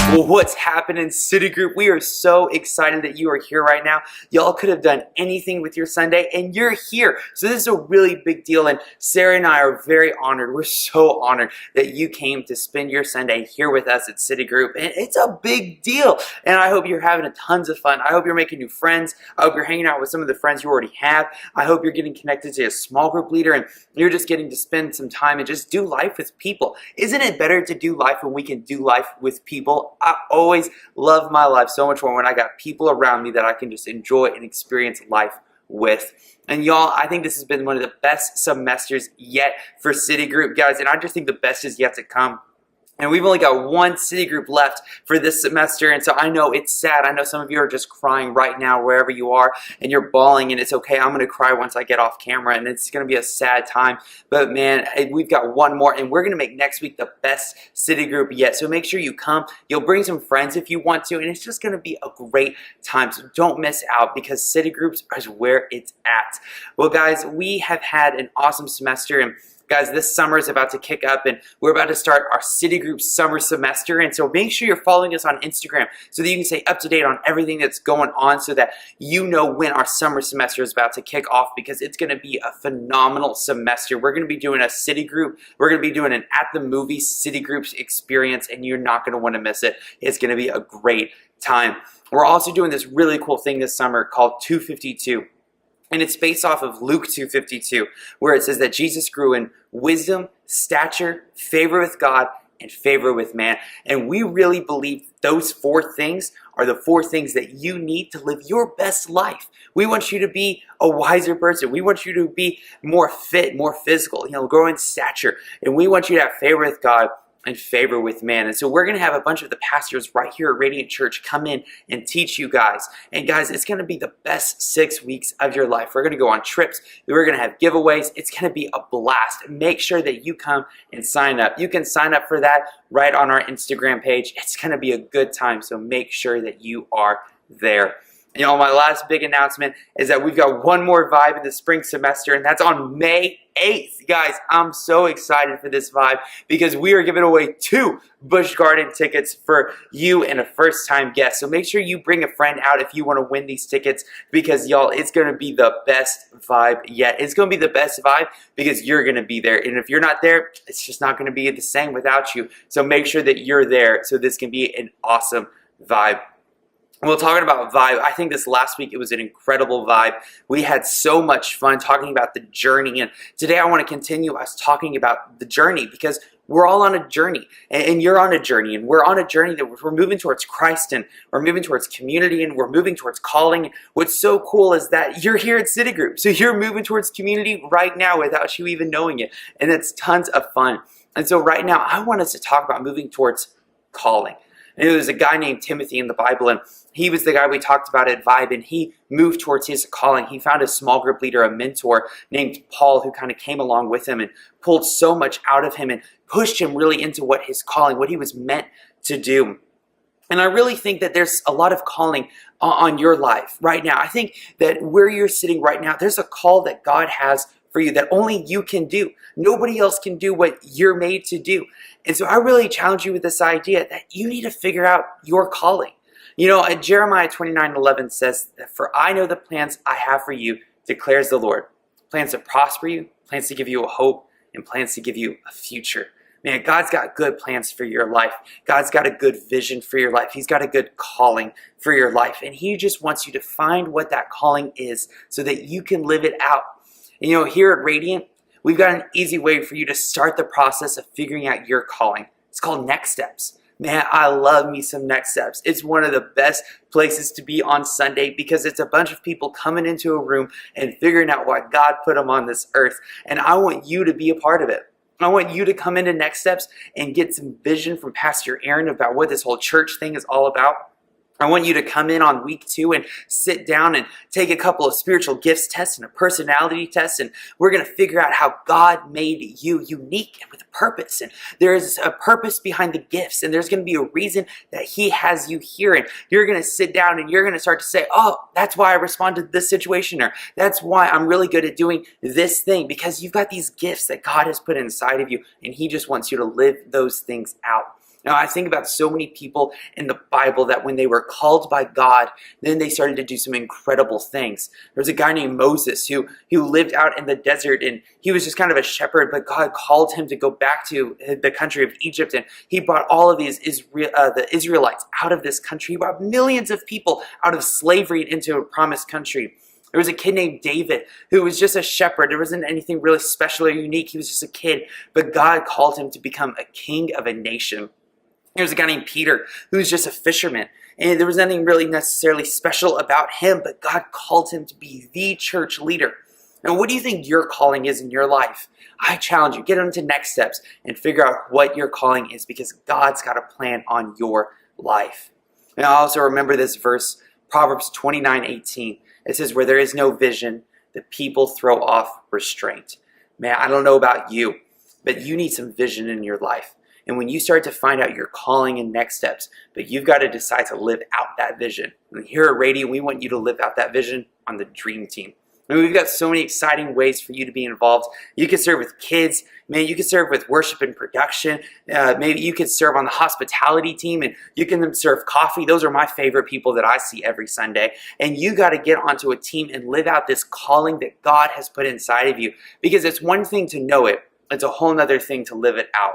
Well, what's happening, City Group? We are so excited that you are here right now. Y'all could have done anything with your Sunday, and you're here. So this is a really big deal, and Sarah and I are very honored. We're so honored that you came to spend your Sunday here with us at City Group, and it's a big deal. And I hope you're having tons of fun. I hope you're making new friends. I hope you're hanging out with some of the friends you already have. I hope you're getting connected to a small group leader, and you're just getting to spend some time and just do life with people. Isn't it better to do life when we can do life with people? I always love my life so much more when I got people around me that I can just enjoy and experience life with. And y'all, I think this has been one of the best semesters yet for City Group, guys, and I just think the best is yet to come. And we've only got one City Group left for this semester, and so I know it's sad. I know some of you are just crying right now wherever you are, and you're bawling, and it's okay. I'm going to cry once I get off camera, and it's going to be a sad time. But man, we've got one more, and we're going to make next week the best City Group yet. So make sure you come. You'll bring some friends if you want to, and it's just going to be a great time. So don't miss out, because City Groups is where it's at. Well, guys, we have had an awesome semester, and guys, this summer is about to kick up, and we're about to start our City Group summer semester. And so make sure you're following us on Instagram so that you can stay up to date on everything that's going on, so that you know when our summer semester is about to kick off, because it's going to be a phenomenal semester. We're going to be doing a City Group. We're going to be doing an at the movie City Groups experience, and you're not going to want to miss it. It's going to be a great time. We're also doing this really cool thing this summer called 252. And it's based off of Luke 2:52, where it says that Jesus grew in wisdom, stature, favor with God, and favor with man. And we really believe those four things are the four things that you need to live your best life. We want you to be a wiser person. We want you to be more fit, more physical, grow in stature. And we want you to have favor with God and favor with man. And so we're going to have a bunch of the pastors right here at Radiant Church come in and teach you guys. And guys, it's going to be the best 6 weeks of your life. We're going to go on trips. We're going to have giveaways. It's going to be a blast. Make sure that you come and sign up. You can sign up for that right on our Instagram page. It's going to be a good time, so make sure that you are there. My last big announcement is that we've got one more Vibe in the spring semester, and that's on May 8th. Guys, I'm so excited for this Vibe, because we are giving away 2 Busch Garden tickets for you and a first-time guest. So make sure you bring a friend out if you want to win these tickets, because y'all, it's going to be the best Vibe yet. It's going to be the best Vibe because you're going to be there. And if you're not there, it's just not going to be the same without you. So make sure that you're there so this can be an awesome Vibe. Well, talking about Vibe, I think this last week it was an incredible Vibe. We had so much fun talking about the journey, and today I want to continue us talking about the journey, because we're all on a journey, and you're on a journey, and we're on a journey that we're moving towards Christ, and we're moving towards community, and we're moving towards calling. What's so cool is that you're here at City Group, so you're moving towards community right now without you even knowing it, and it's tons of fun. And so right now, I want us to talk about moving towards calling. And there was a guy named Timothy in the Bible, and he was the guy we talked about at Vibe, and he moved towards his calling. He found a small group leader, a mentor named Paul, who kind of came along with him and pulled so much out of him and pushed him really into what his calling, what he was meant to do. And I really think that there's a lot of calling on your life right now. I think that where you're sitting right now, there's a call that God has for you that only you can do. Nobody else can do what you're made to do. And so I really challenge you with this idea that you need to figure out your calling. Jeremiah 29:11 says that, "For I know the plans I have for you, declares the Lord. Plans to prosper you, plans to give you a hope, and plans to give you a future." Man, God's got good plans for your life. God's got a good vision for your life. He's got a good calling for your life. And He just wants you to find what that calling is so that you can live it out. And here at Radiant, we've got an easy way for you to start the process of figuring out your calling. It's called Next Steps. Man, I love me some Next Steps. It's one of the best places to be on Sunday, because it's a bunch of people coming into a room and figuring out why God put them on this earth. And I want you to be a part of it. I want you to come into Next Steps and get some vision from Pastor Aaron about what this whole church thing is all about. I want you to come in on week 2 and sit down and take a couple of spiritual gifts tests and a personality test, and we're going to figure out how God made you unique and with a purpose. And there's a purpose behind the gifts, and there's going to be a reason that He has you here. And you're going to sit down and you're going to start to say, "Oh, that's why I responded to this situation," or "That's why I'm really good at doing this thing," because you've got these gifts that God has put inside of you, and He just wants you to live those things out. Now, I think about so many people in the Bible that when they were called by God, then they started to do some incredible things. There was a guy named Moses who lived out in the desert, and he was just kind of a shepherd, but God called him to go back to the country of Egypt, and he brought all of the Israelites out of this country. He brought millions of people out of slavery and into a promised country. There was a kid named David who was just a shepherd. There wasn't anything really special or unique. He was just a kid, but God called him to become a king of a nation. There's a guy named Peter who was just a fisherman, and there was nothing really necessarily special about him, but God called him to be the church leader. Now, what do you think your calling is in your life? I challenge you, get into next steps and figure out what your calling is, because God's got a plan on your life. And I also remember this verse, Proverbs 29:18. It says, where there is no vision, the people throw off restraint. Man, I don't know about you, but you need some vision in your life. And when you start to find out your calling and next steps, but you've got to decide to live out that vision. And here at Radiant, we want you to live out that vision on the Dream Team. And we've got so many exciting ways for you to be involved. You can serve with kids. Man, you can serve with worship and production. Maybe you could serve on the hospitality team, and you can serve coffee. Those are my favorite people that I see every Sunday. And you got to get onto a team and live out this calling that God has put inside of you. Because it's one thing to know it. It's a whole other ththing to live it out.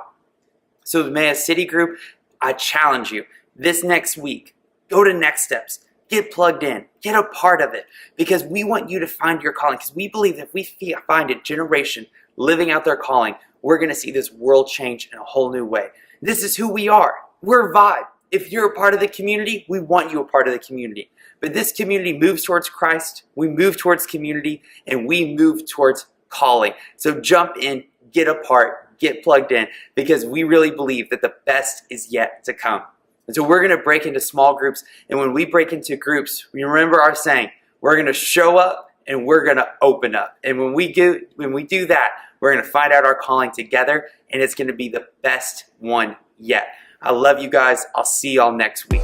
So Maya City Group, I challenge you this next week, go to Next Steps, get plugged in, get a part of it, because we want you to find your calling, because we believe that if we find a generation living out their calling, we're going to see this world change in a whole new way. This is who we are. We're Vibe. If you're a part of the community, we want you a part of the community. But this community moves towards Christ, we move towards community, and we move towards calling. So jump in, get a part, get plugged in, because we really believe that the best is yet to come. And so we're going to break into small groups, and when we break into groups, we remember our saying, we're going to show up and we're going to open up. And when we do that, we're going to find out our calling together, and it's going to be the best one yet. I love you guys. I'll see y'all next week.